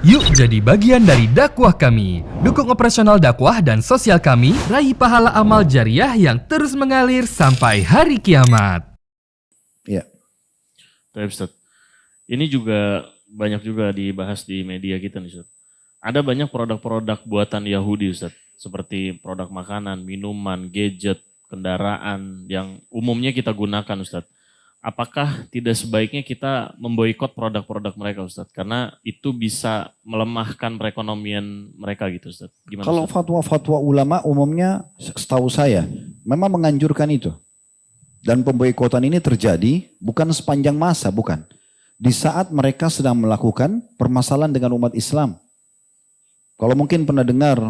Yuk jadi bagian dari dakwah kami. Dukung operasional dakwah dan sosial kami, raih pahala amal jariah yang terus mengalir sampai hari kiamat. Ya. Baik, Ustaz. Ini juga banyak juga dibahas di media kita nih, Ustaz. Ada banyak produk-produk buatan Yahudi, Ustaz. Seperti produk makanan, minuman, gadget, kendaraan yang umumnya kita gunakan, Ustaz. Apakah tidak sebaiknya kita memboikot produk-produk mereka, Ustaz? Karena itu bisa melemahkan perekonomian mereka gitu, Ustaz. Gimana, Kalau Ustaz? fatwa-fatwa ulama umumnya setahu saya memang menganjurkan itu. Dan pemboikotan ini terjadi bukan sepanjang masa, bukan. Di saat mereka sedang melakukan permasalahan dengan umat Islam. Kalau mungkin pernah dengar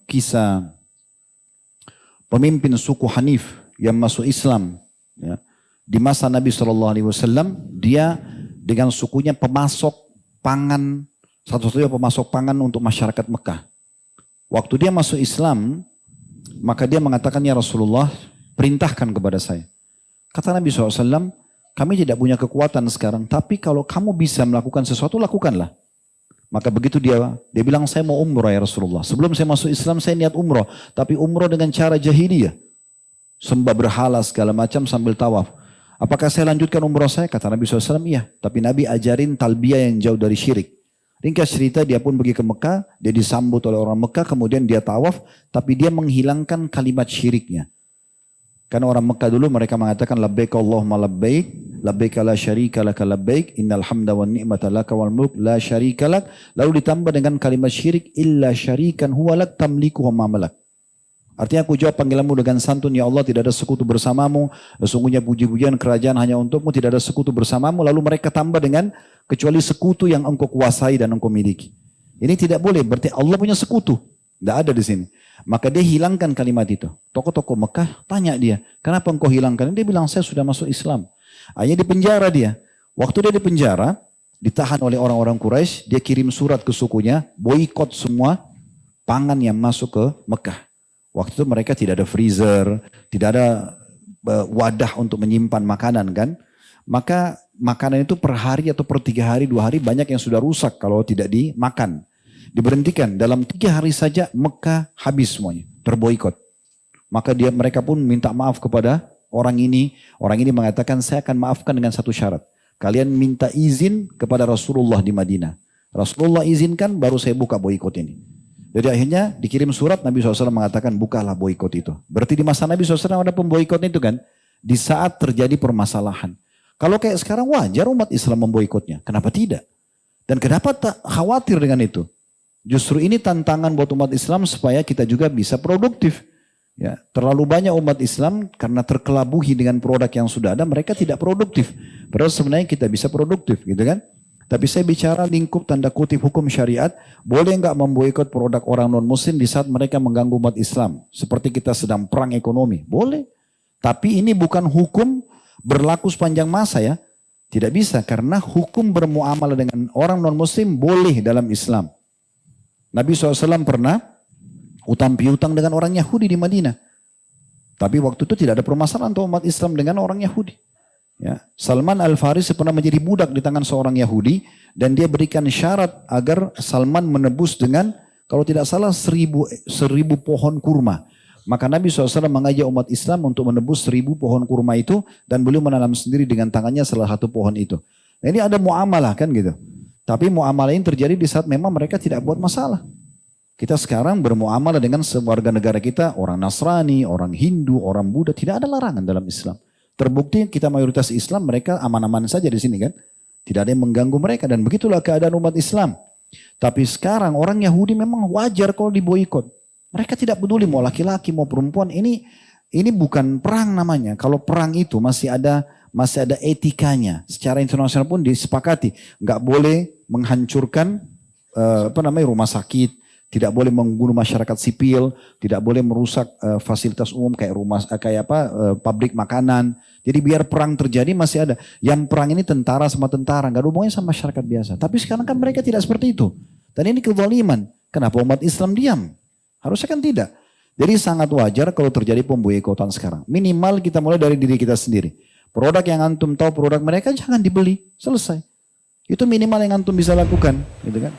kisah pemimpin suku Hanif yang masuk Islam, ya. Di masa Nabi SAW, dia dengan sukunya pemasok pangan, satu-satunya pemasok pangan untuk masyarakat Mekah. Waktu dia masuk Islam, maka dia mengatakan, ya Rasulullah, perintahkan kepada saya. Kata Nabi SAW, kami tidak punya kekuatan sekarang, tapi kalau kamu bisa melakukan sesuatu, lakukanlah. Maka begitu dia bilang, saya mau umrah ya Rasulullah. Sebelum saya masuk Islam, saya niat umrah. Tapi umrah dengan cara jahiliyah. Sembah berhala segala macam sambil tawaf. Apakah saya lanjutkan umrah saya? Kata Nabi SAW, iya. Tapi Nabi ajarin talbiyah yang jauh dari syirik. Ringkas cerita, dia pun pergi ke Mekah, dia disambut oleh orang Mekah, kemudian dia tawaf, tapi dia menghilangkan kalimat syiriknya. Karena orang Mekah dulu mereka mengatakan, labbaik Allahumma labbaik, labbaik la syarika laka labbaik, innal hamda wan ni'mata laka wal mulk la syarika lak. Lalu ditambah dengan kalimat syirik, illa syarikan huwa lak tamliku wa ma malak. Artinya aku jawab panggilanmu dengan santun, ya Allah tidak ada sekutu bersamamu, sesungguhnya puji-pujian kerajaan hanya untukmu, tidak ada sekutu bersamamu. Lalu mereka tambah dengan kecuali sekutu yang engkau kuasai dan engkau miliki. Ini tidak boleh, berarti Allah punya sekutu. Tidak ada di sini. Maka dia hilangkan kalimat itu. Tokoh-tokoh Mekah tanya dia, kenapa engkau hilangkan? Dia bilang, saya sudah masuk Islam. Akhirnya dipenjara dia. Waktu dia dipenjara, ditahan oleh orang-orang Quraisy, dia kirim surat ke sukunya, boikot semua pangan yang masuk ke Mekah. Waktu itu mereka tidak ada freezer, tidak ada wadah untuk menyimpan makanan kan. Maka makanan itu per hari atau per 3 hari, 2 hari banyak yang sudah rusak kalau tidak dimakan. Diberhentikan, dalam 3 hari saja Mekah habis semuanya, terboikot. Maka mereka pun minta maaf kepada orang ini. Orang ini mengatakan, saya akan maafkan dengan satu syarat. Kalian minta izin kepada Rasulullah di Madinah. Rasulullah izinkan baru saya buka boikot ini. Jadi akhirnya dikirim surat, Nabi SAW mengatakan bukalah boikot itu. Berarti di masa Nabi SAW ada pemboikot itu kan. Di saat terjadi permasalahan. Kalau kayak sekarang wajar umat Islam memboikotnya. Kenapa tidak? Dan kenapa tak khawatir dengan itu? Justru ini tantangan buat umat Islam supaya kita juga bisa produktif. Ya, terlalu banyak umat Islam karena terkelabuhi dengan produk yang sudah ada, mereka tidak produktif. Padahal sebenarnya kita bisa produktif gitu kan. Tapi saya bicara lingkup tanda kutip hukum syariat, boleh nggak memboikot produk orang non-muslim di saat mereka mengganggu umat Islam? Seperti kita sedang perang ekonomi, boleh. Tapi ini bukan hukum berlaku sepanjang masa ya. Tidak bisa, karena hukum bermuamalah dengan orang non-muslim boleh dalam Islam. Nabi SAW pernah utang piutang dengan orang Yahudi di Madinah. Tapi waktu itu tidak ada permasalahan untuk umat Islam dengan orang Yahudi. Ya, Salman Al-Farisi pernah menjadi budak di tangan seorang Yahudi dan dia berikan syarat agar Salman menebus dengan kalau tidak salah 1000 pohon kurma. Maka Nabi SAW mengajak umat Islam untuk menebus 1000 pohon kurma itu dan beliau menanam sendiri dengan tangannya salah satu pohon itu. Nah, ini ada muamalah kan gitu. Tapi muamalah ini terjadi di saat memang mereka tidak buat masalah. Kita sekarang bermuamalah dengan warga negara kita, orang Nasrani, orang Hindu, orang Buddha, tidak ada larangan dalam Islam. Terbukti kita mayoritas Islam, mereka aman-aman saja di sini kan. Tidak ada yang mengganggu mereka dan begitulah keadaan umat Islam. Tapi sekarang orang Yahudi memang wajar kalau diboikot. Mereka tidak peduli mau laki-laki mau perempuan. Ini bukan perang namanya. Kalau perang itu masih ada etikanya. Secara internasional pun disepakati, nggak boleh menghancurkan rumah sakit. Tidak boleh membunuh masyarakat sipil, tidak boleh merusak fasilitas umum kayak pabrik makanan. Jadi biar perang terjadi masih ada. Yang perang ini tentara sama tentara, nggak ada hubungannya sama masyarakat biasa. Tapi sekarang kan mereka tidak seperti itu. Dan ini kezaliman. Kenapa umat Islam diam? Harusnya kan tidak. Jadi sangat wajar kalau terjadi pemboikotan sekarang. Minimal kita mulai dari diri kita sendiri. Produk yang antum tahu produk mereka jangan dibeli. Selesai. Itu minimal yang antum bisa lakukan, gitu kan.